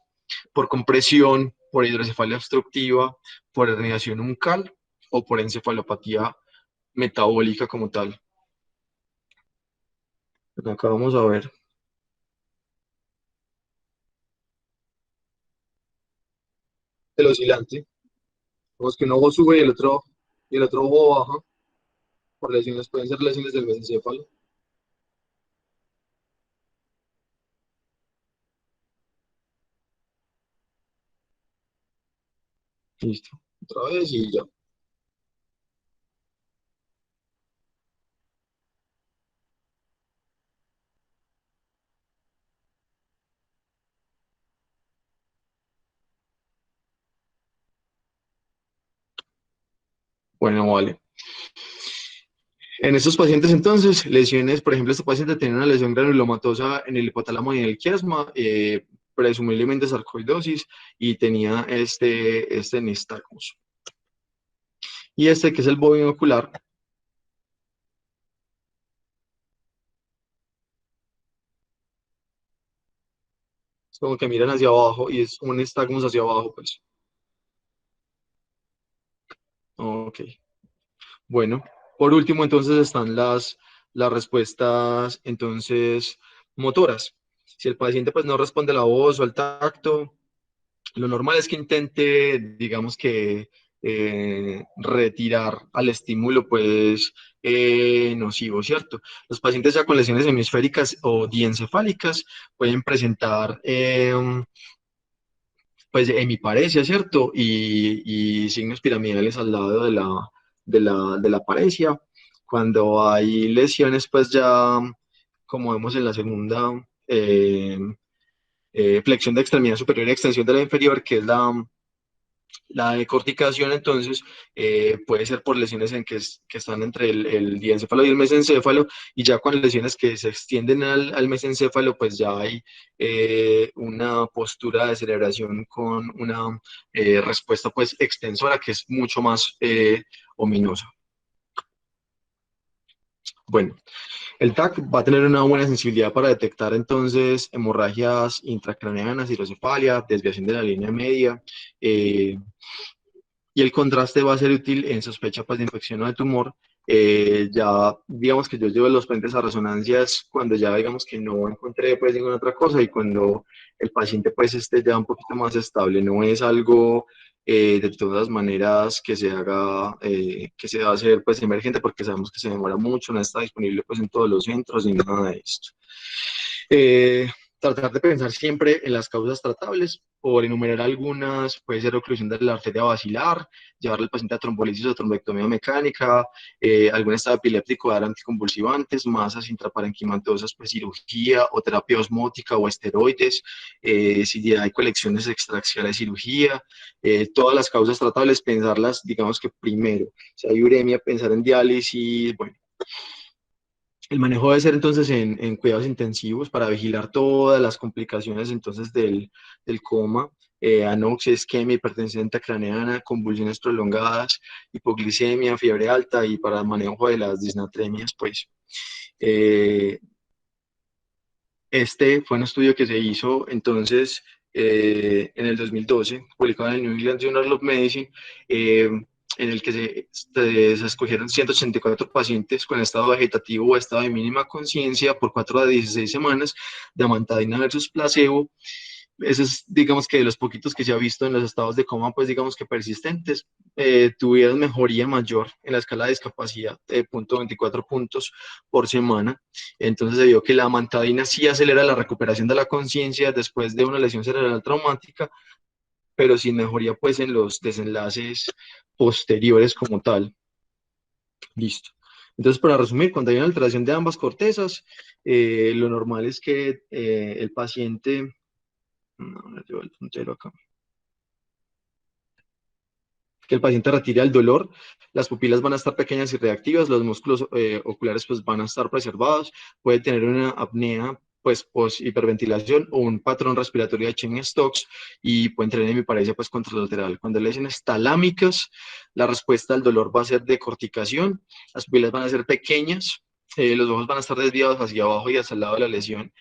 S1: por compresión, por hidrocefalia obstructiva, por herniación uncal o por encefalopatía metabólica como tal. Acá vamos a ver el oscilante. Vemos que un ojo sube y el otro ojo baja por lesiones, pueden ser lesiones del mesencéfalo. Listo. Otra vez y ya. Bueno, vale. En estos pacientes, entonces, lesiones, por ejemplo, este paciente tenía una lesión granulomatosa en el hipotálamo y en el quiasma, presumiblemente sarcoidosis, y tenía este nistagmus. Y este, que es el bovino ocular, es como que miran hacia abajo y es un nistagmus hacia abajo, pues. Ok. Bueno, por último, entonces, están las respuestas, entonces, motoras. Si el paciente, pues, no responde a la voz o al tacto, lo normal es que intente, digamos que, retirar al estímulo, pues, nocivo, ¿cierto? Los pacientes ya con lesiones hemisféricas o diencefálicas pueden presentar, pues, hemiparesia, ¿cierto? Y signos piramidales al lado de la paresia. Cuando hay lesiones, pues, ya, como vemos en la segunda, flexión de extremidad superior y extensión de la inferior, que es la decorticación. Entonces, puede ser por lesiones que están entre el diencéfalo y el mesencéfalo, y ya con lesiones que se extienden al mesencéfalo, pues ya hay una postura de celebración con una respuesta pues extensora que es mucho más ominosa. Bueno, el TAC va a tener una buena sensibilidad para detectar entonces hemorragias intracraneanas, hidrocefalia, desviación de la línea media, eh, y el contraste va a ser útil en sospecha pues, de infección o de tumor. Ya digamos que yo llevo los pacientes a resonancias cuando ya digamos que no encontré pues ninguna otra cosa y cuando el paciente pues esté ya un poquito más estable. No es algo de todas maneras que se haga, que se va a hacer pues emergente porque sabemos que se demora mucho, no está disponible pues en todos los centros ni nada de esto. Eh, Tratar de pensar siempre en las causas tratables, por enumerar algunas, puede ser oclusión de la arteria basilar, llevar al paciente a trombolisis o trombectomía mecánica, algún estado epiléptico, dar anticonvulsivantes, masas intraparenquimatosas, pues cirugía o terapia osmótica o esteroides, si ya hay colecciones extraxiales, cirugía, todas las causas tratables, pensarlas, digamos que primero, si hay uremia, pensar en diálisis, bueno. El manejo debe ser entonces en cuidados intensivos para vigilar todas las complicaciones entonces del coma, anoxia, isquemia, hipertensión intracraneana, convulsiones prolongadas, hipoglicemia, fiebre alta y para el manejo de las disnatremias, pues. Eh, este fue un estudio que se hizo entonces en el 2012, publicado en el New England Journal of Medicine. en el que se escogieron 184 pacientes con estado vegetativo o estado de mínima conciencia por 4 a 16 semanas de amantadina versus placebo. Ese es, digamos que de los poquitos que se ha visto en los estados de coma, pues digamos que persistentes, tuvieron mejoría mayor en la escala de discapacidad de 0.24 puntos por semana. Entonces se vio que la amantadina sí acelera la recuperación de la conciencia después de una lesión cerebral traumática, pero sin mejoría pues en los desenlaces posteriores como tal. Listo. Entonces, para resumir, cuando hay una alteración de ambas cortezas, lo normal es que el paciente, no, me llevo el puntero acá, que el paciente retire el dolor, las pupilas van a estar pequeñas y reactivas, los músculos oculares pues van a estar preservados, puede tener una apnea pues post hiperventilación o un patrón respiratorio de Cheyne-Stokes y pueden tener hemiparesia pues contralateral. Cuando hay lesiones talámicas, la respuesta al dolor va a ser de corticación, las pupilas van a ser pequeñas, los ojos van a estar desviados hacia abajo y hacia el lado de la lesión.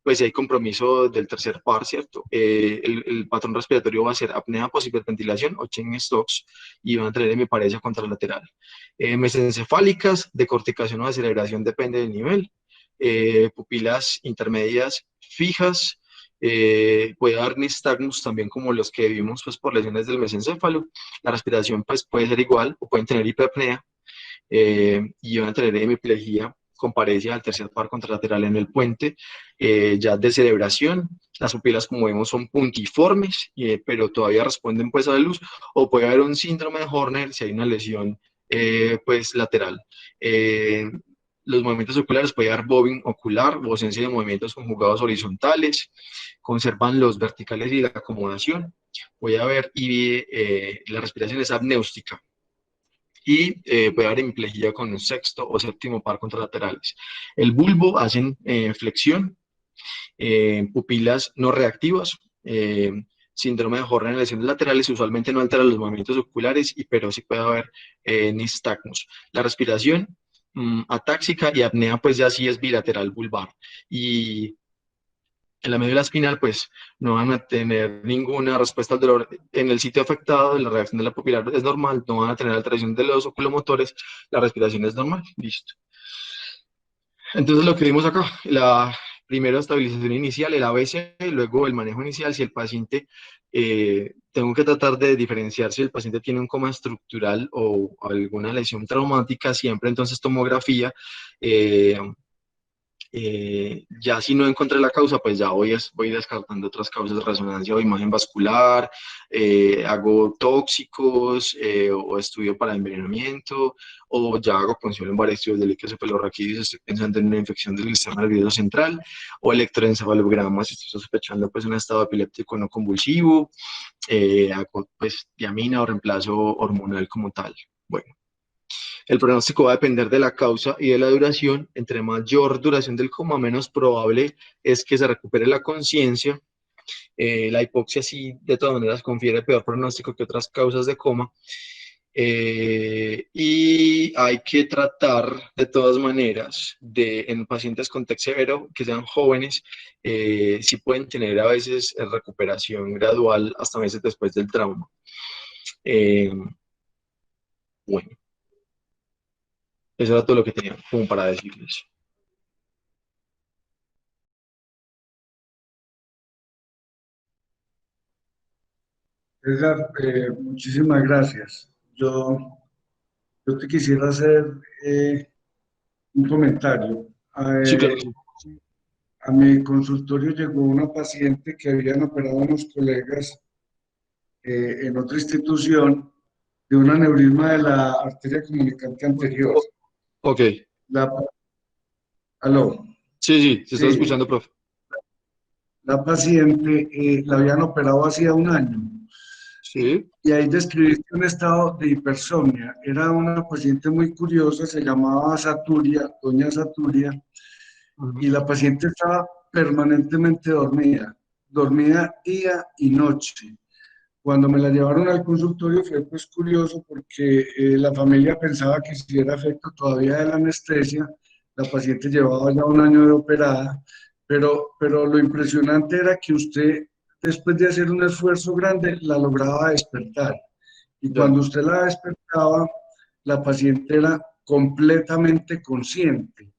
S1: Pues si hay compromiso del tercer par, ¿cierto? El patrón respiratorio va a ser apnea post-hiperventilación o Cheyne-Stokes y van a tener hemiparesia contralateral. Mesencefálicas, decorticación o aceleración depende del nivel. Pupilas intermedias fijas, puede dar nistagmus también como los que vimos pues, por lesiones del mesencéfalo. La respiración pues, puede ser igual o pueden tener hiperapnea y van a tener hemiplegia con paresia al tercer par contralateral en el puente, ya de cerebración. Las pupilas, como vemos, son puntiformes, pero todavía responden pues a la luz, o puede haber un síndrome de Horner si hay una lesión pues lateral. Los movimientos oculares, puede haber bobbing ocular o ausencia de movimientos conjugados horizontales, conservan los verticales y la acomodación. Puede haber, y la respiración es apnéustica, y puede haber hemiplegia con un sexto o séptimo par contralaterales. El bulbo hacen flexión, pupilas no reactivas, síndrome de Horner en lesiones laterales, usualmente no altera los movimientos oculares, pero sí puede haber nistagmus. La respiración atáxica y apnea, pues ya sí es bilateral vulvar. Y en la médula espinal, pues no van a tener ninguna respuesta al dolor en el sitio afectado, la reacción de la pupilar es normal, no van a tener alteración de los oculomotores, la respiración es normal, listo. Entonces lo que vimos acá, la primera estabilización inicial, el ABC, luego el manejo inicial, si el paciente, tengo que tratar de diferenciar si el paciente tiene un coma estructural o alguna lesión traumática, siempre entonces tomografía, ya si no encontré la causa, pues ya voy descartando otras causas de resonancia o imagen vascular, hago tóxicos o estudio para envenenamiento, o ya hago punción en varios estudios de líquido cefalorraquídeo, estoy pensando en una infección del sistema nervioso central, o electroencefalograma si estoy sospechando pues un estado epiléptico no convulsivo, hago pues diamina o reemplazo hormonal como tal. Bueno. El pronóstico va a depender de la causa y de la duración. Entre mayor duración del coma, menos probable es que se recupere la conciencia. La hipoxia sí, de todas maneras, confiere peor pronóstico que otras causas de coma. Y hay que tratar de todas maneras en pacientes con TEC severo que sean jóvenes, sí pueden tener a veces recuperación gradual hasta meses después del trauma. Eh, bueno, eso era todo lo que tenía como para decirles.
S2: Edgar, muchísimas gracias. Yo te quisiera hacer un comentario.
S1: Sí, claro.
S2: A mi consultorio llegó una paciente que habían operado unos colegas en otra institución de un aneurisma de la arteria comunicante anterior.
S1: Ok,
S2: La, aló,
S1: sí, sí, se está
S2: sí,
S1: escuchando, profe.
S2: la paciente la habían operado hacía un año
S1: Sí.
S2: y ahí describiste un estado de hipersomnia. Era una paciente muy curiosa, se llamaba Saturia, doña Saturia, y
S1: Ujú.
S2: la paciente estaba permanentemente dormida, dormida día y noche. Cuando me la llevaron al consultorio fue pues curioso porque la familia pensaba que si era efecto todavía de la anestesia, la paciente llevaba ya un año de operada, pero lo impresionante era que usted, después de hacer un esfuerzo grande, la lograba despertar. Y
S1: Ya.
S2: cuando usted la despertaba, la paciente era completamente consciente.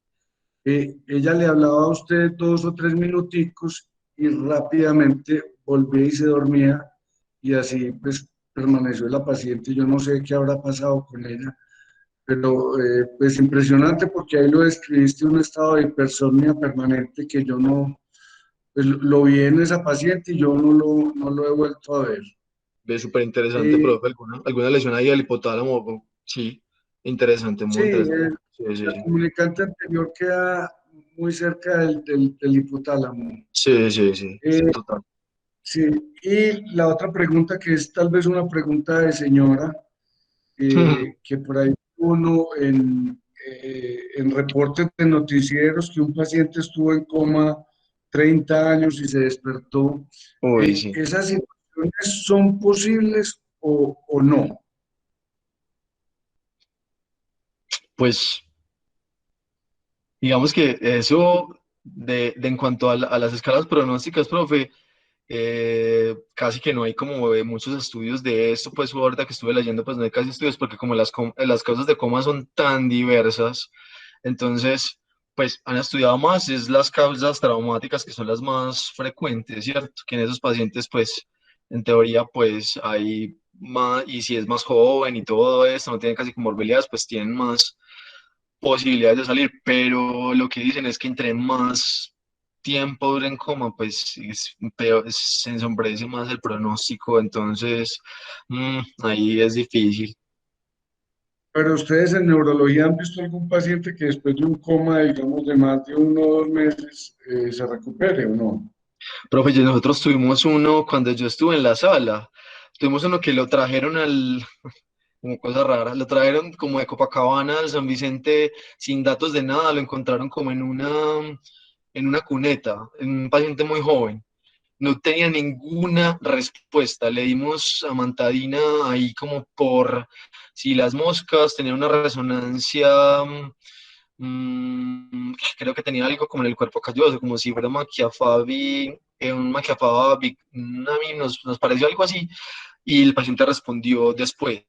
S2: Ella le hablaba a usted 2 o 3 minuticos y rápidamente volvía y se dormía y así pues permaneció la paciente. Yo no sé qué habrá pasado con ella, pero pues impresionante porque ahí lo describiste un estado de hipersomnia permanente que yo no, pues lo vi en esa paciente y yo no lo he vuelto a ver.
S1: Ve súper interesante,
S2: Eh,
S1: profe, alguna lesión ahí al hipotálamo, sí, interesante,
S2: sí,
S1: muy interesante. Sí, sí,
S2: la
S1: sí.
S2: comunicante anterior queda muy cerca del hipotálamo.
S1: Sí, sí, sí,
S2: Eh,
S1: total.
S2: sí, y la otra pregunta que es tal vez una pregunta de señora, que por ahí uno en reportes de noticieros que un paciente estuvo en coma 30 años y se despertó.
S1: Uy, sí.
S2: ¿Esas situaciones son posibles o no?
S1: Pues digamos que eso de en cuanto a, a las escalas pronósticas, profe, casi que no hay como muchos estudios de esto, pues ahorita que estuve leyendo, pues no hay casi estudios porque como las causas de coma son tan diversas, entonces, pues han estudiado más, es las causas traumáticas que son las más frecuentes, ¿cierto? Que en esos pacientes, pues, en teoría, pues hay más, y si es más joven y todo esto, no tiene casi comorbilidades, pues tienen más posibilidades de salir, pero lo que dicen es que entre más tiempo dura en coma, pues es peor, se ensombrece más el pronóstico, entonces ahí es difícil.
S2: Pero ustedes en neurología han visto algún paciente que después de un coma, digamos, de más de 1 o 2 meses, se recupere o no?
S1: Profe, nosotros tuvimos uno cuando yo estuve en la sala, tuvimos uno que lo trajeron como cosa rara, lo trajeron como de Copacabana al San Vicente sin datos de nada, lo encontraron como en una cuneta, en un paciente muy joven. No tenía ninguna respuesta. Le dimos amantadina ahí como por si las moscas, tenía una resonancia, creo que tenía algo como en el cuerpo calloso, como si fuera Machiafavi, un Machiafavi, nos pareció algo así, y el paciente respondió después.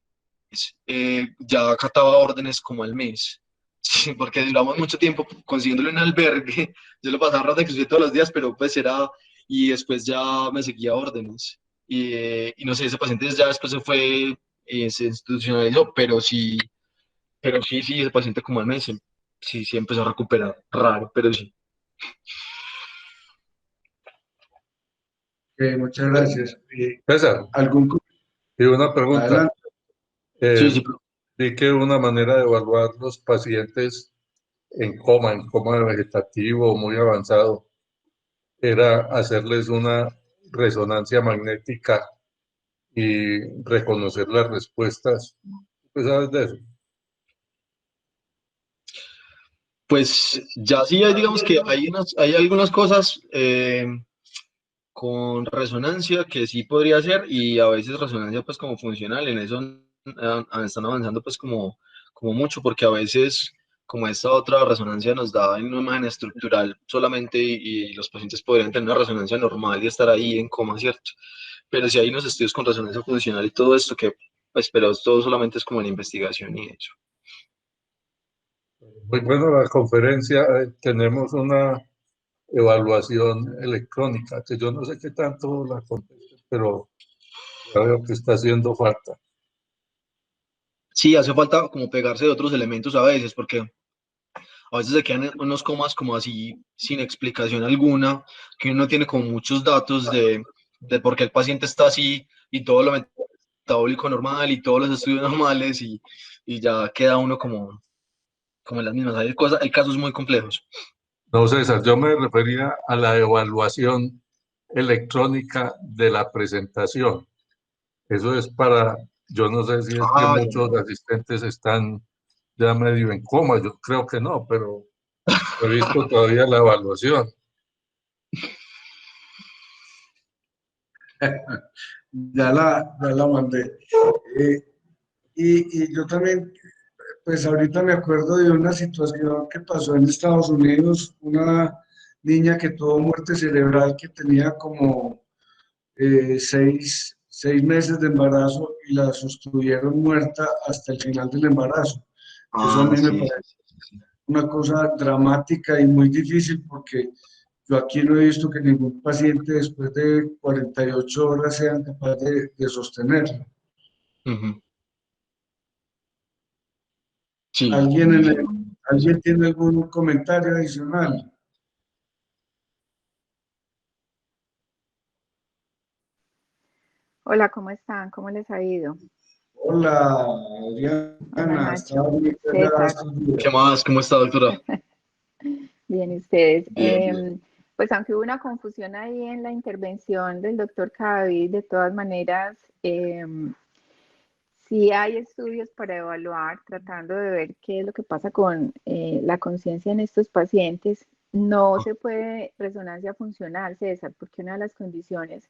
S1: Ya acataba órdenes como al mes. Sí, porque duramos mucho tiempo consiguiéndole un albergue. Yo lo pasaba rata que todos los días, pero pues era, y después ya me seguía órdenes. Y no sé, ese paciente ya después se fue, se institucionalizó, pero sí, sí, ese paciente como al mes, sí, sí empezó a recuperar. Raro, pero sí.
S2: Muchas gracias.
S3: César,
S2: ¿Algún
S3: y una pregunta.
S2: adelante?
S3: Eh,
S1: Sí, sí,
S3: Vi que una manera de evaluar los pacientes en coma vegetativo muy avanzado, era hacerles una resonancia magnética y reconocer las respuestas. ¿Tú sabes de eso?
S1: pues ya sí, digamos que hay algunas cosas con resonancia que sí podría hacer y a veces resonancia pues como funcional, en eso están avanzando pues como mucho porque a veces como esta otra resonancia nos da en una imagen estructural solamente y los pacientes podrían tener una resonancia normal y estar ahí en coma, ¿cierto? Pero si hay unos estudios con resonancia funcional y todo esto que pues pero todo solamente es como en investigación y eso.
S3: Muy bueno la conferencia. Tenemos una evaluación electrónica, que yo no sé qué tanto la conteste, pero ya veo que está haciendo falta.
S1: Sí, hace falta como pegarse de otros elementos a veces porque a veces se quedan en unos comas como así sin explicación alguna, que uno no tiene como muchos datos de por qué el paciente está así y todo lo metabólico normal y todos los estudios normales y ya queda uno como en las mismas. Hay casos muy complejos.
S3: No, César, yo me refería a la evaluación electrónica de la presentación. Eso es para, yo no sé si es que
S1: Ah, ya.
S3: muchos asistentes están ya medio en coma, yo creo que no, pero he visto todavía la evaluación.
S2: Ya la mandé. Eh, y yo también, pues ahorita me acuerdo de una situación que pasó en Estados Unidos, una niña que tuvo muerte cerebral que tenía como 6 meses de embarazo y la sostuvieron muerta hasta el final del embarazo. Eso a mí me
S1: Sí,
S2: parece una cosa dramática y muy difícil porque yo aquí no he visto que ningún paciente después de 48 horas sea capaz de sostenerlo.
S1: ujú, sí.
S2: ¿Alguien tiene algún comentario adicional?
S4: Hola, ¿cómo están? ¿Cómo les ha ido?
S2: Hola,
S4: Hola,
S2: Adriana,
S4: Nacho.
S2: estaba muy callada
S4: César,
S2: estos
S1: ¿Qué
S2: días.
S1: más? ¿Cómo está, doctora?
S4: bien, ¿y ustedes?
S1: Bien, bien.
S4: Pues aunque hubo una confusión ahí en la intervención del doctor Cadavid, de todas maneras, sí hay estudios para evaluar, tratando de ver qué es lo que pasa con la conciencia en estos pacientes. No se puede resonancia funcional, César, porque una de las condiciones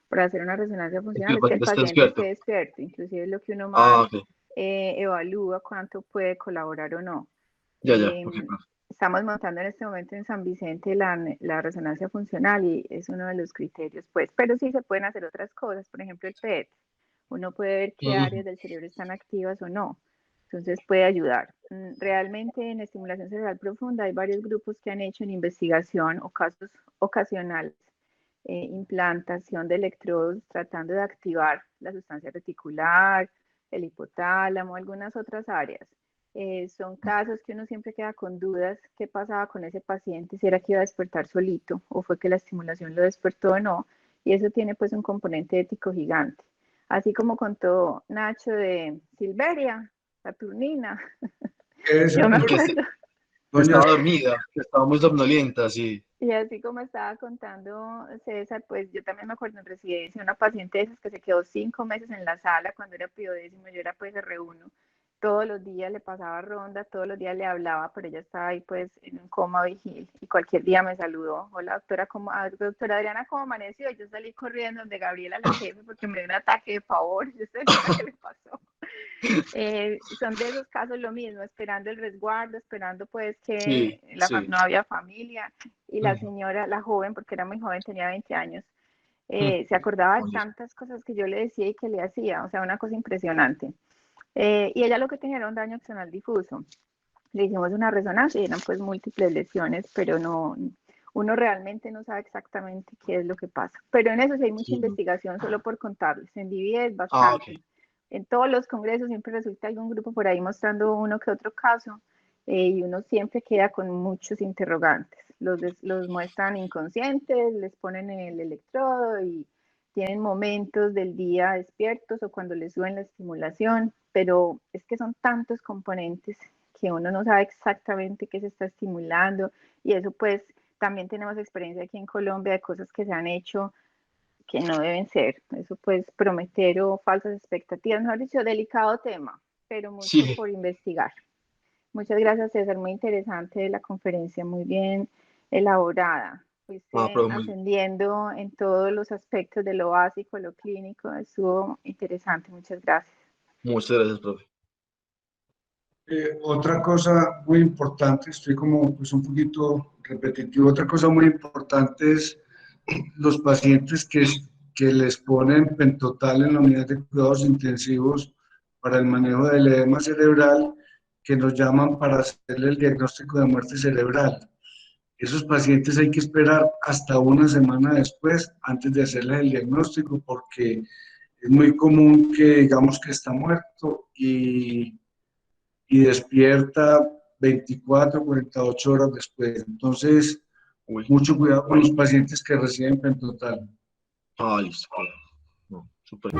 S4: para hacer una resonancia
S1: Es que
S4: funcional
S1: el
S4: es que el
S1: paciente está
S4: paciente esté
S1: despierto.
S4: despierto, inclusive es lo que uno
S1: Ah,
S4: más
S1: ok.
S4: evalúa cuánto puede colaborar o no.
S1: Ya, ya. Ok,
S4: Estamos montando en este momento en San Vicente la resonancia funcional y es uno de los criterios, pues, pero sí se pueden hacer otras cosas, por ejemplo el PET, uno puede ver qué áreas del cerebro están activas o no, entonces puede ayudar. Realmente en estimulación cerebral profunda hay varios grupos que han hecho en investigación o casos ocasionales, implantación de electrodos tratando de activar la sustancia reticular, el hipotálamo, algunas otras áreas. Son casos que uno siempre queda con dudas qué pasaba con ese paciente, si era que iba a despertar solito o fue que la estimulación lo despertó o no, y eso tiene pues un componente ético gigante. Así como contó Nacho de Silveria, Saturnina,
S2: Esa,
S4: yo me
S1: Que,
S4: acuerdo,
S1: que
S2: doña,
S1: estaba dormida, que estaba muy somnolienta, sí.
S4: y así como estaba contando César, pues yo también me acuerdo en residencia, una paciente de esas que se quedó 5 meses en la sala cuando era piodécimo, yo era pues R1, todos los días le pasaba ronda, todos los días le hablaba, pero ella estaba ahí pues en un coma vigil y cualquier día me saludó, hola doctora, doctora Adriana, ¿cómo amaneció? Y yo salí corriendo donde Gabriela, la jefe, porque me dio un ataque de pavor, yo sé qué le pasó. Son de esos casos lo mismo, esperando el resguardo, esperando pues que
S1: Sí, sí.
S4: no había familia y la
S1: Ujú,
S4: señora, la joven, porque era muy joven, tenía 20 años,
S1: ujú.
S4: se acordaba de
S1: Oye,
S4: tantas cosas que yo le decía y que le hacía, o sea, una cosa impresionante. Y ella lo que tenía era un daño axonal difuso. Le hicimos una resonancia y eran pues múltiples lesiones, pero no, uno realmente no sabe exactamente qué es lo que pasa. Pero en eso sí hay mucha
S1: sí.
S4: investigación, solo por contarles. En DIVID es
S1: Ah, ok.
S4: bastante. En todos los congresos siempre resulta algún grupo por ahí mostrando uno que otro caso y uno siempre queda con muchos interrogantes. Los muestran inconscientes, les ponen el electrodo y tienen momentos del día despiertos o cuando les suben la estimulación, pero es que son tantos componentes que uno no sabe exactamente qué se está estimulando y eso pues también tenemos experiencia aquí en Colombia de cosas que se han hecho que no deben ser. Eso pues prometer o falsas expectativas, mejor dicho, delicado tema, pero mucho
S1: Sí.
S4: por investigar. Muchas gracias, César, muy interesante la conferencia, muy bien elaborada.
S1: Ah,
S4: Fuiste
S1: pero muy,
S4: ascendiendo en todos los aspectos de lo básico, lo clínico, estuvo interesante, muchas gracias.
S1: muchas gracias, profe.
S2: otra cosa muy importante, estoy como pues un poquito repetitivo, otra cosa muy importante es los pacientes que les ponen pentotal en la unidad de cuidados intensivos para el manejo del edema cerebral, que nos llaman para hacerle el diagnóstico de muerte cerebral. Esos pacientes hay que esperar hasta una semana después antes de hacerles el diagnóstico porque es muy común que digamos que está muerto y despierta 24, 48 horas después. Entonces,
S1: Uy.
S2: mucho cuidado con los pacientes que reciben pentotal.
S1: Ah, listo, claro. No, súper.